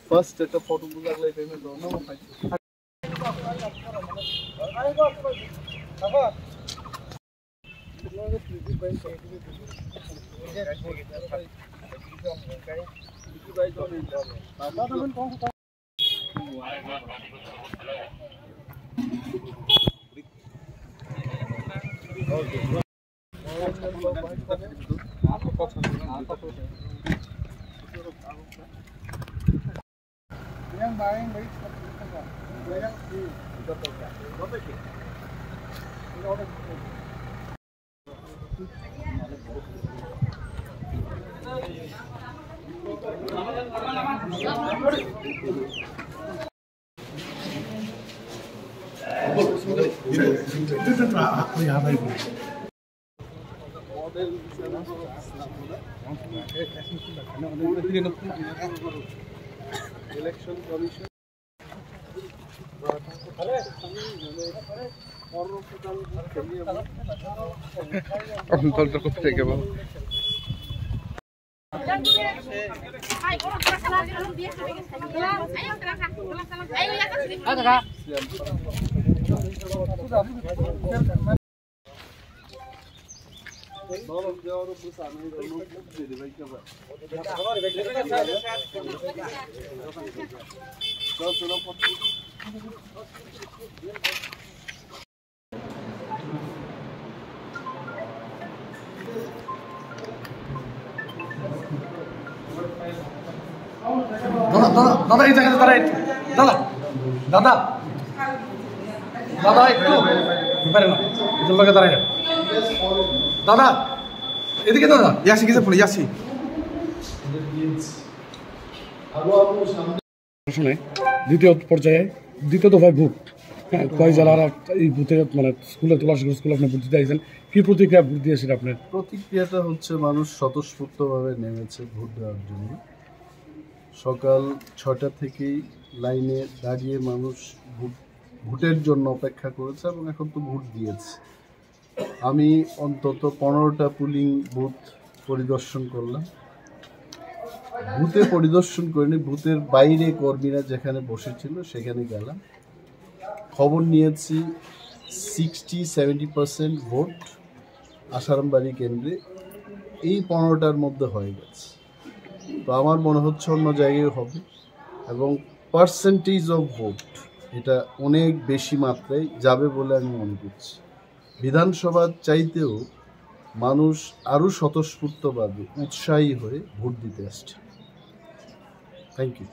first একটা photo লাগলে টাইমে দাও না ভাই yang buying very election commission দাদা এই জায়গাতে দাঁড়াই দাদা দাদা দাদা একটু পারে না এদের লোকে দাঁড়াই না দাদা এদিকে দাদা ইয়াসি কিসে ফোন ইয়াসি আসলে দ্বিতীয় পর্যায়ে দ্বিতীয় দফায় ভোট হ্যাঁ কয় জেলার এই বুথে মানে স্কুলে তোলা স্কুলে আপনি ভোট দিতে আসছেন কি প্রতিক্রিয়া ভোট দিয়েছেন আপনার প্রতিক্রিয়াটা হচ্ছে মানুষ স্বতঃস্ফূর্তভাবে নেমেছে ভোট দেওয়ার জন্য সকাল ৬টা থেকেই লাইনে দাঁড়িয়ে মানুষ ভোটের জন্য অপেক্ষা করেছে এবং এখন তো ভোট দিয়েছে আমি অন্তত ১৫টা পুলিং বুথ পরিদর্শন করলাম বুথে পরিদর্শন করিনি বুথের বাইরে কর্মীরা যেখানে বসেছিল সেখানে গেলাম খবর নিয়েছি 60-70% ভোট আসারামবাড়ি কেন্দ্রে এই ১৫টার মধ্যে হয়ে গেছে তো আমার মনে হচ্ছে অন্য জায়গায় হবে এবং পার্সেন্টেজ অফ ভোট এটা অনেক বেশি মাত্রায় যাবে বলে আমি মনে করছি বিধানসভার চাইতেও মানুষ আরও স্বতঃস্ফূর্তভাবে উৎসাহী হয়ে ভোট দিতে আসছে থ্যাংক ইউ